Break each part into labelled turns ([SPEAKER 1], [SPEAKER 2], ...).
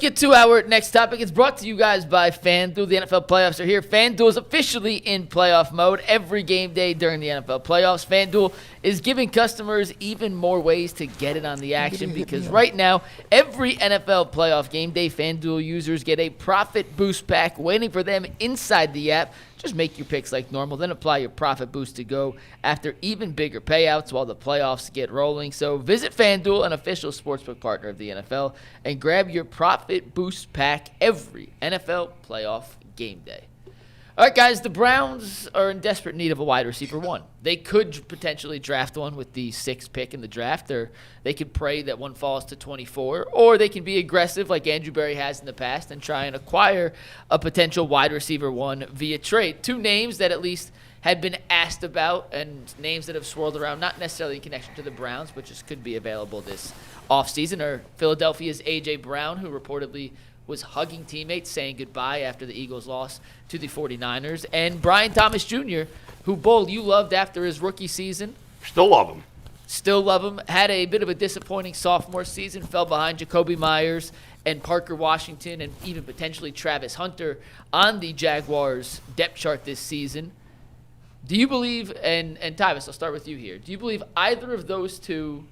[SPEAKER 1] Get to our next topic. It's brought to you guys by FanDuel. The NFL playoffs are here. FanDuel is officially in playoff mode every game day during the NFL playoffs. FanDuel is giving customers even more ways to get in on the action because right now, every NFL playoff game day, FanDuel users get a profit boost pack waiting for them inside the app. Just make your picks like normal, then apply your profit boost to go after even bigger payouts while the playoffs get rolling. So visit FanDuel, an official sportsbook partner of the NFL, and grab your profit boost pack every NFL playoff game day. All right, guys, the Browns are in desperate need of a wide receiver one. They could potentially draft one with the 6th pick in the draft, or they could pray that one falls to 24, or they can be aggressive like Andrew Berry has in the past and try and acquire a potential wide receiver one via trade. 2 names that at least had been asked about and names that have swirled around, not necessarily in connection to the Browns, but just could be available this offseason, are Philadelphia's A.J. Brown, who reportedly was hugging teammates, saying goodbye after the Eagles' loss to the 49ers, and Brian Thomas Jr., who, Bull, you loved after his rookie season.
[SPEAKER 2] Still love him.
[SPEAKER 1] Still love him. Had a bit of a disappointing sophomore season, fell behind Jacoby Myers and Parker Washington and even potentially Travis Hunter on the Jaguars' depth chart this season. Do you believe, and Tyvis, I'll start with you here, do you believe either of those two,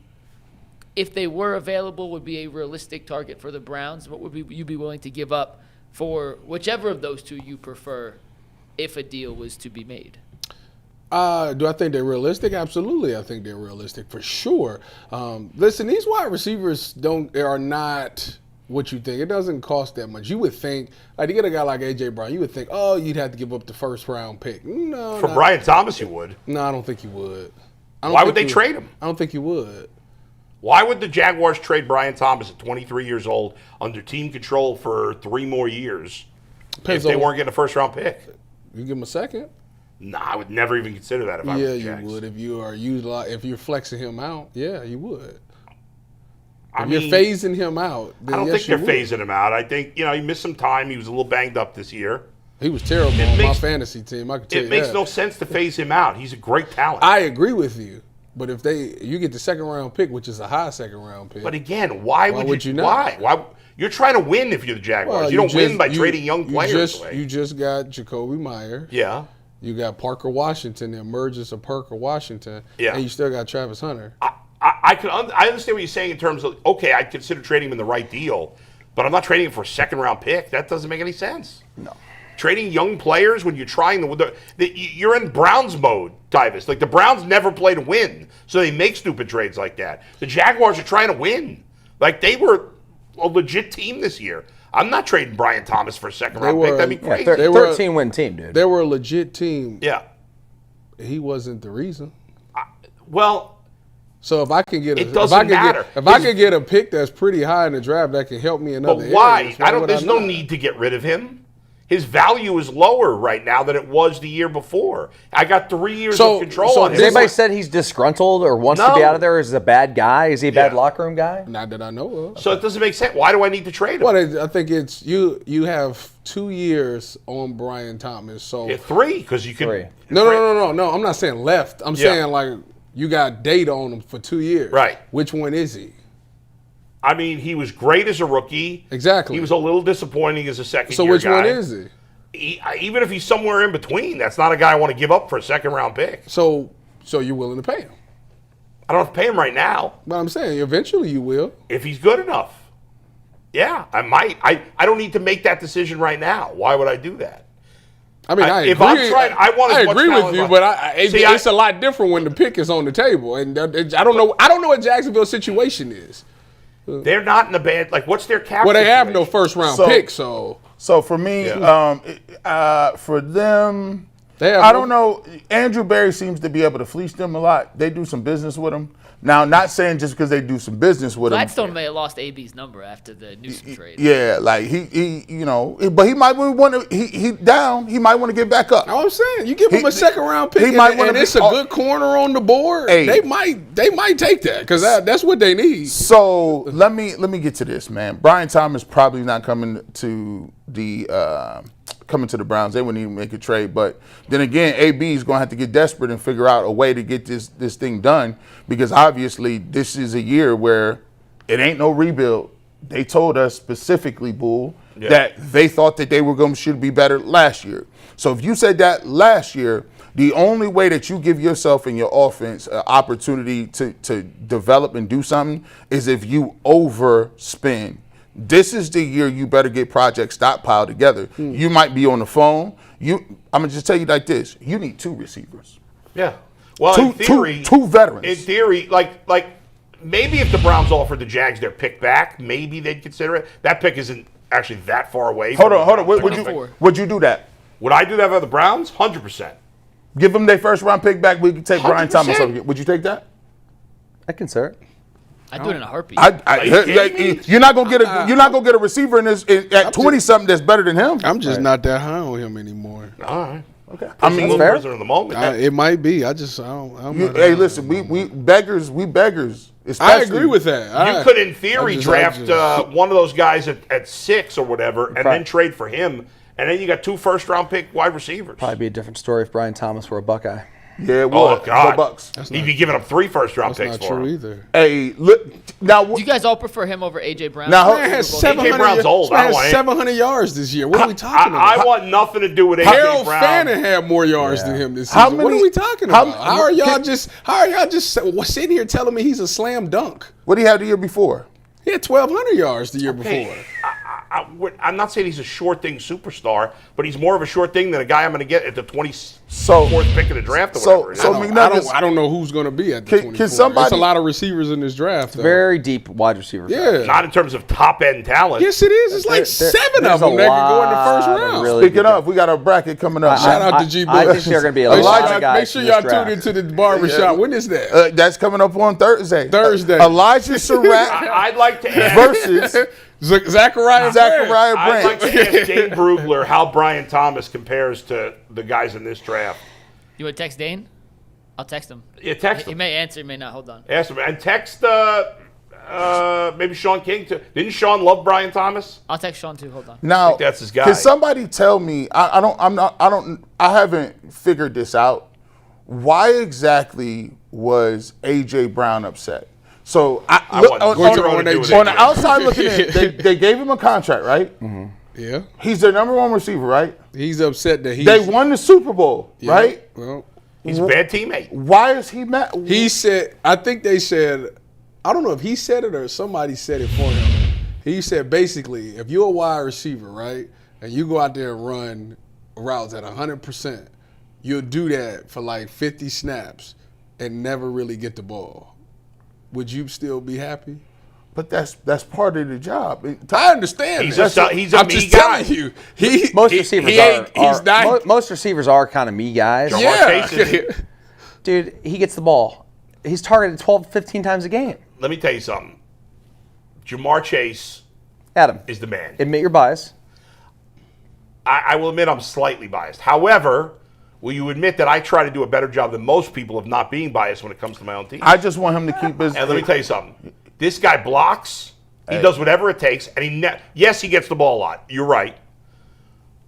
[SPEAKER 1] if they were available, would be a realistic target for the Browns? What would you be willing to give up for whichever of those two you prefer if a deal was to be made?
[SPEAKER 3] Do I think they're realistic? Absolutely, I think they're realistic for sure. Listen, these wide receivers are not what you think. It doesn't cost that much. You would think, like to get a guy like A.J. Brown, you would think, oh, you'd have to give up the 1st round pick. No,
[SPEAKER 2] For Brian Thomas, you would.
[SPEAKER 3] No, I don't think you would.
[SPEAKER 2] Why would they trade him?
[SPEAKER 3] I don't think you would.
[SPEAKER 2] Why would the Jaguars trade Brian Thomas at 23 years old under team control for 3 more years if they weren't getting a 1st round pick?
[SPEAKER 3] You give him a 2nd?
[SPEAKER 2] Nah, I would never even consider that if I was the Jags.
[SPEAKER 3] You would. If you're flexing him out, yeah, you would.
[SPEAKER 2] If
[SPEAKER 3] you're phasing him out, then
[SPEAKER 2] I don't
[SPEAKER 3] yes,
[SPEAKER 2] think they're phasing him out. I think, he missed some time. He was a little banged up this year.
[SPEAKER 3] He was terrible on my fantasy team. I can tell you that.
[SPEAKER 2] It makes no sense to phase him out. He's a great talent.
[SPEAKER 3] I agree with you. But if you get the 2nd round pick, which is a high 2nd round pick.
[SPEAKER 2] But again, why would you
[SPEAKER 3] not?
[SPEAKER 2] Why? You're trying to win if you're the Jaguars. Well, you don't win by trading young players away.
[SPEAKER 3] You just got Jacoby Myers.
[SPEAKER 2] Yeah.
[SPEAKER 3] You got Parker Washington, the emergence of Parker Washington.
[SPEAKER 2] Yeah.
[SPEAKER 3] And you still got Travis Hunter.
[SPEAKER 2] I understand what you're saying in terms of, okay, I'd consider trading him in the right deal, but I'm not trading him for a 2nd round pick. That doesn't make any sense.
[SPEAKER 3] No.
[SPEAKER 2] Trading young players when you're trying you're in Browns mode, Tyvis. Like the Browns never play to win, so they make stupid trades like that. The Jaguars are trying to win. Like they were a legit team this year. I'm not trading Brian Thomas for a 2nd round pick. That'd be crazy.
[SPEAKER 4] 13-win team, dude.
[SPEAKER 3] They were a legit team.
[SPEAKER 2] Yeah.
[SPEAKER 3] He wasn't the reason.
[SPEAKER 2] So
[SPEAKER 3] if I can get
[SPEAKER 2] I
[SPEAKER 3] can get a pick that's pretty high in the draft that can help me in other
[SPEAKER 2] areas. But why?
[SPEAKER 3] There's
[SPEAKER 2] no need to get rid of him. His value is lower right now than it was the year before. I got 3 years of control on him.
[SPEAKER 4] Has anybody said he's disgruntled or wants to be out of there? Is he a bad guy? Is he a bad locker room guy?
[SPEAKER 3] Not that I know of.
[SPEAKER 2] So it doesn't make sense. Why do I need to trade him?
[SPEAKER 3] Well, I think it's you have 2 years on Brian Thomas. So
[SPEAKER 2] 3 because you can.
[SPEAKER 3] No. I'm not saying left. I'm saying like you got data on him for 2 years.
[SPEAKER 2] Right.
[SPEAKER 3] Which one is he?
[SPEAKER 2] I mean, he was great as a rookie.
[SPEAKER 3] Exactly.
[SPEAKER 2] He was a little disappointing as a second-year guy.
[SPEAKER 3] So which one is he?
[SPEAKER 2] Even if he's somewhere in between, that's not a guy I want to give up for a 2nd-round pick.
[SPEAKER 3] So you're willing to pay him?
[SPEAKER 2] I don't have to pay him right now.
[SPEAKER 3] But I'm saying eventually you will.
[SPEAKER 2] If he's good enough. Yeah, I might. I don't need to make that decision right now. Why would I do that?
[SPEAKER 3] I mean, I
[SPEAKER 2] if I'm trying, I want as much
[SPEAKER 3] agree with you, but it's a lot different when the pick is on the table, and I don't know what Jacksonville's situation is.
[SPEAKER 2] They're not in a bad. Like, what's their cap?
[SPEAKER 3] Well, they have no 1st round pick, so
[SPEAKER 5] for me, for them, I don't know. Andrew Berry seems to be able to fleece them a lot. They do some business with him. Now, not saying just because they do some business with him.
[SPEAKER 1] Gladstone may have lost AB's number after the Newsom trade.
[SPEAKER 5] Yeah, like he but he might want to. He down. He might want to get back up.
[SPEAKER 3] I'm saying you give him a 2nd round pick, and it's a good corner on the board. Hey, they might take that because that's what they need.
[SPEAKER 5] So let me get to this, man. Brian Thomas probably not coming to the Browns. They wouldn't even make a trade. But then again, AB is going to have to get desperate and figure out a way to get this thing done because obviously this is a year where it ain't no rebuild. they told us specifically, Bull, that they thought that they were should be better last year. So if you said that last year, the only way that you give yourself and your offense an opportunity to develop and do something is if you overspend. This is the year you better get projects stockpiled together. You might be on the phone. I'm gonna just tell you like this: you need 2 receivers.
[SPEAKER 2] Yeah. Well, in theory,
[SPEAKER 5] two veterans.
[SPEAKER 2] In theory, like maybe if the Browns offered the Jags their pick back, maybe they'd consider it. That pick isn't actually that far away.
[SPEAKER 5] Hold on. Would you do that?
[SPEAKER 2] Would I do that for the Browns? 100%.
[SPEAKER 5] Give them their first round pick back. We can take Brian
[SPEAKER 2] 100%.
[SPEAKER 5] Thomas over here. Would you take that?
[SPEAKER 4] I consider it.
[SPEAKER 1] I'd do it in a heartbeat.
[SPEAKER 5] You're not gonna get a receiver in this at 20 something that's better than him.
[SPEAKER 3] I'm just not that high on him anymore.
[SPEAKER 2] All right.
[SPEAKER 5] Okay.
[SPEAKER 2] I mean,
[SPEAKER 4] fair.
[SPEAKER 2] in the moment.
[SPEAKER 3] It might be. I don't
[SPEAKER 5] Hey, listen, we beggars.
[SPEAKER 3] I agree with that.
[SPEAKER 2] You could, in theory, draft one of those guys at 6 or whatever, and then trade for him, and then you got 2 first-round pick wide receivers.
[SPEAKER 4] Probably be a different story if Brian Thomas were a Buckeye.
[SPEAKER 5] Yeah, well,
[SPEAKER 2] God.
[SPEAKER 5] the Bucks.
[SPEAKER 2] He'd be giving up 3 first-round
[SPEAKER 3] That's
[SPEAKER 2] picks
[SPEAKER 3] not
[SPEAKER 2] for
[SPEAKER 3] true
[SPEAKER 2] him.
[SPEAKER 3] either.
[SPEAKER 5] Hey, look now.
[SPEAKER 1] Do you guys all prefer him over A.J. Brown?
[SPEAKER 5] Now,
[SPEAKER 3] Man has
[SPEAKER 2] A.J.
[SPEAKER 3] 700
[SPEAKER 2] Brown's old. I don't want
[SPEAKER 3] 700 yards this year. What are we talking
[SPEAKER 2] I
[SPEAKER 3] about?
[SPEAKER 2] want nothing to do with A.J.
[SPEAKER 3] Harold
[SPEAKER 2] Brown.
[SPEAKER 3] Fannin had more yards than him this
[SPEAKER 5] How
[SPEAKER 3] season. What
[SPEAKER 5] many-
[SPEAKER 3] are we talking
[SPEAKER 5] how-
[SPEAKER 3] about? How are y'all just sitting here telling me he's a slam dunk?
[SPEAKER 5] What did he have the year before?
[SPEAKER 3] He had 1,200 yards the year before.
[SPEAKER 2] I'm not saying he's a short thing superstar, but he's more of a short thing than a guy I'm going to get at the 24th pick of the draft or whatever.
[SPEAKER 5] So
[SPEAKER 3] I don't know who's going to be at the 24th. There's a lot of receivers in this draft. Though.
[SPEAKER 4] Very deep wide receiver.
[SPEAKER 3] Yeah.
[SPEAKER 2] Not in terms of top-end talent.
[SPEAKER 3] Yes, it is. It's like 7 of them that can go in the first round.
[SPEAKER 4] Really
[SPEAKER 5] Speaking of, we got a bracket coming up.
[SPEAKER 3] Shout out to G.
[SPEAKER 4] I think there are going to be a lot of guys.
[SPEAKER 3] Make sure y'all tune into the barbershop. When is that?
[SPEAKER 5] That's coming up on Thursday. Elijah Surratt
[SPEAKER 2] I'd like to ask
[SPEAKER 5] versus
[SPEAKER 3] Zachariah
[SPEAKER 5] Brand.
[SPEAKER 2] I'd like to ask Dane Brugler how Brian Thomas compares to the guys in this draft.
[SPEAKER 1] You want to text Dane? I'll text him.
[SPEAKER 2] Yeah, text
[SPEAKER 1] He
[SPEAKER 2] him.
[SPEAKER 1] may answer, he may not. Hold on.
[SPEAKER 2] Ask him and text maybe Sean King too. Didn't Sean love Brian Thomas?
[SPEAKER 1] I'll text Sean too. Hold on.
[SPEAKER 5] Now,
[SPEAKER 2] that's his guy.
[SPEAKER 5] Can somebody tell me? I haven't figured this out. Why exactly was A.J. Brown upset? So on the outside looking in, they gave him a contract, right?
[SPEAKER 3] Mm-hmm. Yeah.
[SPEAKER 5] He's their number 1 receiver, right?
[SPEAKER 3] He's upset that
[SPEAKER 5] they won the Super Bowl, right?
[SPEAKER 3] Well,
[SPEAKER 2] he's a bad teammate.
[SPEAKER 5] Why is he mad?
[SPEAKER 3] He said, I think they said, I don't know if he said it or somebody said it for him. He said basically, if you're a wide receiver, right, and you go out there and run routes at 100%, you'll do that for like 50 snaps and never really get the ball. Would you still be happy?
[SPEAKER 5] But that's part of the job.
[SPEAKER 3] I understand.
[SPEAKER 2] He's
[SPEAKER 3] that.
[SPEAKER 2] a
[SPEAKER 3] I'm
[SPEAKER 2] me
[SPEAKER 3] just
[SPEAKER 2] guy.
[SPEAKER 3] telling you.
[SPEAKER 4] Most receivers are kind of me guys.
[SPEAKER 3] Yeah.
[SPEAKER 4] Dude, he gets the ball. He's targeted 12, 15 times a game.
[SPEAKER 2] Let me tell you something. Jamar Chase
[SPEAKER 4] Adam,
[SPEAKER 2] is the man.
[SPEAKER 4] admit your bias.
[SPEAKER 2] I will admit I'm slightly biased. However, will you admit that I try to do a better job than most people of not being biased when it comes to my own team?
[SPEAKER 5] I just want him to keep his.
[SPEAKER 2] And let me tell you something. This guy blocks. He does whatever it takes, and yes, he gets the ball a lot. You're right,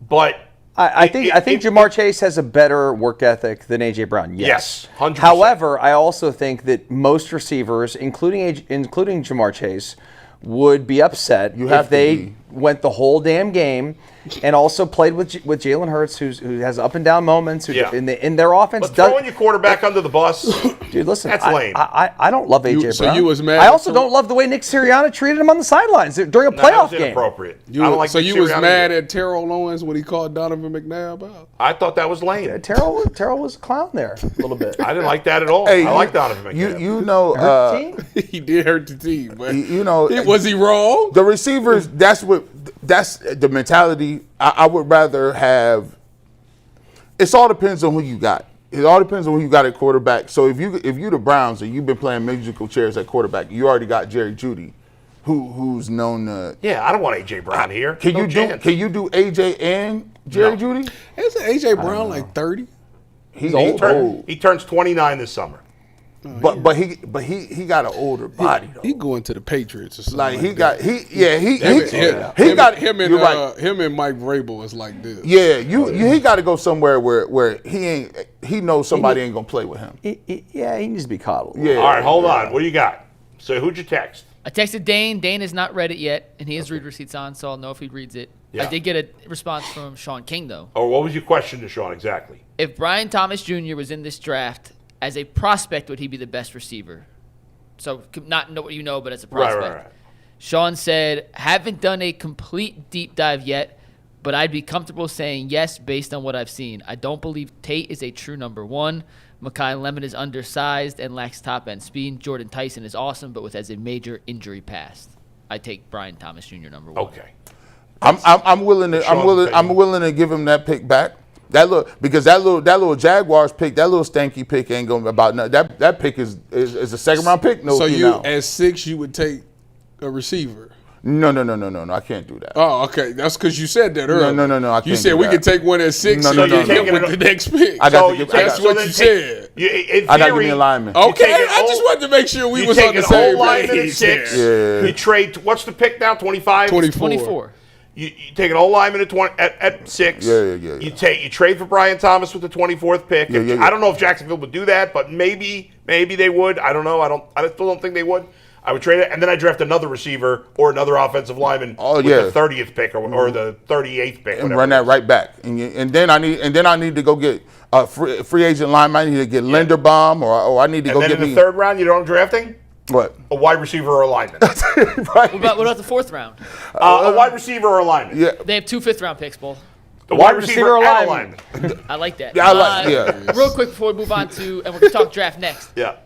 [SPEAKER 2] but
[SPEAKER 4] I think Jamar Chase has a better work ethic than A.J. Brown. Yes,
[SPEAKER 2] 100%.
[SPEAKER 4] However, I also think that most receivers, including Jamar Chase, would be upset if they went the whole damn game and also played with Jalen Hurts, who has up and down moments. In their offense,
[SPEAKER 2] but throwing your quarterback under the bus,
[SPEAKER 4] dude, listen,
[SPEAKER 2] that's lame.
[SPEAKER 4] I don't love A.J. Brown.
[SPEAKER 3] So you was mad
[SPEAKER 4] I also don't love the way Nick Sirianni treated him on the sidelines during a playoff
[SPEAKER 2] that was
[SPEAKER 4] game.
[SPEAKER 2] inappropriate.
[SPEAKER 3] You was mad at Terrell Owens when he called Donovan McNabb out?
[SPEAKER 2] I thought that was lame.
[SPEAKER 4] Terrell was a clown there a little bit.
[SPEAKER 2] I didn't like that at all.
[SPEAKER 5] Hey,
[SPEAKER 2] I like Donovan McNabb.
[SPEAKER 5] You know,
[SPEAKER 3] He did hurt the team, but
[SPEAKER 5] you know,
[SPEAKER 3] was he wrong?
[SPEAKER 5] the receivers. That's the mentality. I would rather have. It all depends on who you got. It all depends on who you got at quarterback. So if you the Browns and you've been playing musical chairs at quarterback, you already got Jerry Jeudy, who's known to.
[SPEAKER 2] Yeah, I don't want A.J. Brown here.
[SPEAKER 5] Can you do A.J. and Jerry Jeudy?
[SPEAKER 3] Isn't A.J. Brown like 30?
[SPEAKER 5] He's old.
[SPEAKER 2] He turns 29 this summer.
[SPEAKER 5] But he got an older body though.
[SPEAKER 3] He going to the Patriots or something.
[SPEAKER 5] Like he
[SPEAKER 3] him
[SPEAKER 5] got
[SPEAKER 3] him and him and Mike Vrabel is like this.
[SPEAKER 5] Yeah, he got to go somewhere where he knows somebody ain't gonna play with him.
[SPEAKER 4] He needs to be coddled.
[SPEAKER 5] Yeah.
[SPEAKER 2] All right, hold on. What do you got? So who'd you text?
[SPEAKER 1] I texted Dane. Dane has not read it yet, and he has read receipts on, so I'll know if he reads it.
[SPEAKER 2] Yeah.
[SPEAKER 1] I did get a response from Sean King, though.
[SPEAKER 2] Or what was your question to Sean exactly?
[SPEAKER 1] If Brian Thomas Jr. was in this draft, as a prospect, would he be the best receiver? So not know what you know, but as a prospect.
[SPEAKER 2] Right.
[SPEAKER 1] Sean said, haven't done a complete deep dive yet, but I'd be comfortable saying yes based on what I've seen. I don't believe Tate is a true number one. Mekhi Lemon is undersized and lacks top-end speed. Jordan Tyson is awesome, but has a major injury past. I take Brian Thomas Jr. number one.
[SPEAKER 2] Okay.
[SPEAKER 5] I'm willing to give him that pick back. That little Jaguars pick, that little stanky pick ain't going about nothing. That pick is a second round pick. No,
[SPEAKER 3] so you
[SPEAKER 5] now.
[SPEAKER 3] at 6 you would take a receiver.
[SPEAKER 5] No, I can't do that.
[SPEAKER 3] Oh, okay. That's because you said that earlier.
[SPEAKER 5] No, I can't.
[SPEAKER 3] You said
[SPEAKER 5] do
[SPEAKER 3] we
[SPEAKER 5] that.
[SPEAKER 3] could take one at 6.
[SPEAKER 5] No,
[SPEAKER 3] and
[SPEAKER 5] no,
[SPEAKER 3] you
[SPEAKER 5] no,
[SPEAKER 3] hit
[SPEAKER 2] no.
[SPEAKER 3] with the next pick.
[SPEAKER 5] That's
[SPEAKER 3] what you said.
[SPEAKER 2] In
[SPEAKER 5] I got to
[SPEAKER 2] theory,
[SPEAKER 5] give me a lineman.
[SPEAKER 3] Okay, I just wanted to make sure we was on the same
[SPEAKER 2] lineman at
[SPEAKER 3] page.
[SPEAKER 2] 6.
[SPEAKER 5] Yeah.
[SPEAKER 2] You trade. What's the pick now? 25.
[SPEAKER 1] 24.
[SPEAKER 2] You take an old lineman at 6.
[SPEAKER 5] Yeah.
[SPEAKER 2] You trade for Brian Thomas with the 24th pick.
[SPEAKER 5] Yeah.
[SPEAKER 2] I don't know if Jacksonville would do that, but maybe they would. I don't know. I still don't think they would. I would trade it, and then I draft another receiver or another offensive lineman with the 30th pick or the 38th pick,
[SPEAKER 5] and run that right back. And then I need to go get a free agent lineman. I need to get Linderbaum, or I need to go get
[SPEAKER 2] in the third round, you know what I'm drafting?
[SPEAKER 5] What?
[SPEAKER 2] A wide receiver or a lineman.
[SPEAKER 5] Right.
[SPEAKER 1] What about the fourth round?
[SPEAKER 2] A wide receiver or a lineman.
[SPEAKER 5] Yeah.
[SPEAKER 1] They have 2 5th-round picks, Bull.
[SPEAKER 2] A wide receiver or a lineman.
[SPEAKER 1] I like that.
[SPEAKER 5] Yeah, I like.
[SPEAKER 1] Real quick before we move on to, and we're going to talk draft next.
[SPEAKER 2] Yeah.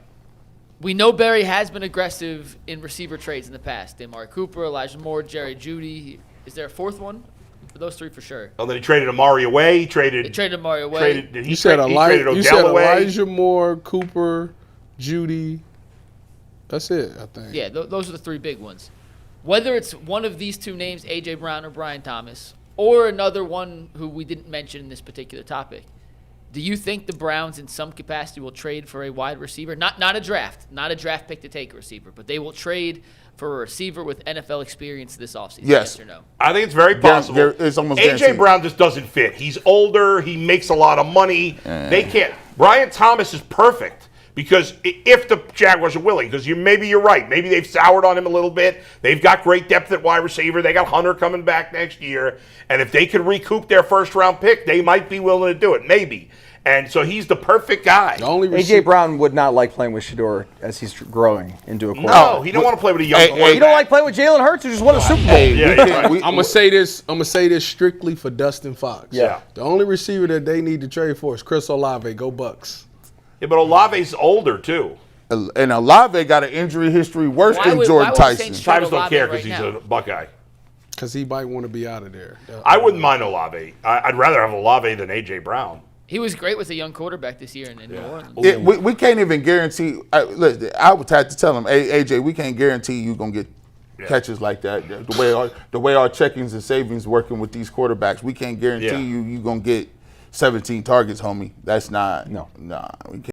[SPEAKER 1] We know Barry has been aggressive in receiver trades in the past. Amari Cooper, Elijah Moore, Jerry Jeudy. Is there a fourth one? For those 3 for sure.
[SPEAKER 2] And then he traded Amari away. He
[SPEAKER 1] They
[SPEAKER 2] traded
[SPEAKER 1] traded Amari away.
[SPEAKER 3] You said
[SPEAKER 2] traded Odell away.
[SPEAKER 3] Elijah Moore, Cooper, Jeudy. That's it, I think.
[SPEAKER 1] Yeah, those are the 3 big ones. Whether it's one of these 2 names, A.J. Brown or Brian Thomas, or another one who we didn't mention in this particular topic, do you think the Browns in some capacity will trade for a wide receiver? Not a draft pick to take a receiver, but they will trade for a receiver with NFL experience this offseason?
[SPEAKER 5] Yes.
[SPEAKER 1] Yes or no?
[SPEAKER 2] I think it's very possible.
[SPEAKER 5] It's almost
[SPEAKER 2] A.J.
[SPEAKER 5] guaranteed.
[SPEAKER 2] Brown just doesn't fit. He's older. He makes a lot of money. They can't. Brian Thomas is perfect because if the Jaguars are willing, because maybe you're right. Maybe they've soured on him a little bit. They've got great depth at wide receiver. They got Hunter coming back next year. And if they could recoup their first-round pick, they might be willing to do it. Maybe. And so he's the perfect guy.
[SPEAKER 3] The only
[SPEAKER 4] A.J. Brown would not like playing with Shador as he's growing into a quarterback.
[SPEAKER 2] No, he don't want to play with a young quarterback.
[SPEAKER 4] You don't like playing with Jalen Hurts, who just won a Super Bowl.
[SPEAKER 2] Yeah,
[SPEAKER 3] I'm gonna say this strictly for Dustin Fox.
[SPEAKER 2] Yeah.
[SPEAKER 3] The only receiver that they need to trade for is Chris Olave. Go Bucks.
[SPEAKER 2] Yeah, but Olave's older, too.
[SPEAKER 5] And Olave got an injury history worse
[SPEAKER 1] Why
[SPEAKER 5] than
[SPEAKER 1] would
[SPEAKER 5] Jordan
[SPEAKER 1] the
[SPEAKER 5] Tyson.
[SPEAKER 1] Saints trade
[SPEAKER 2] Travis don't
[SPEAKER 1] Olave
[SPEAKER 2] care
[SPEAKER 1] right
[SPEAKER 2] because he's
[SPEAKER 1] now?
[SPEAKER 2] a Buckeye.
[SPEAKER 3] Because he might want to be out of there.
[SPEAKER 2] I wouldn't mind Olave. I'd rather have Olave than A.J. Brown.
[SPEAKER 1] He was great with a young quarterback this year in New Orleans.
[SPEAKER 5] We can't even guarantee. Listen, I would have to tell him, hey, AJ, we can't guarantee you gonna get catches like that. The way our checkings and savings working with these quarterbacks, we can't guarantee you gonna get 17 targets, homie. That's not.
[SPEAKER 4] No.
[SPEAKER 5] Nah, we can't.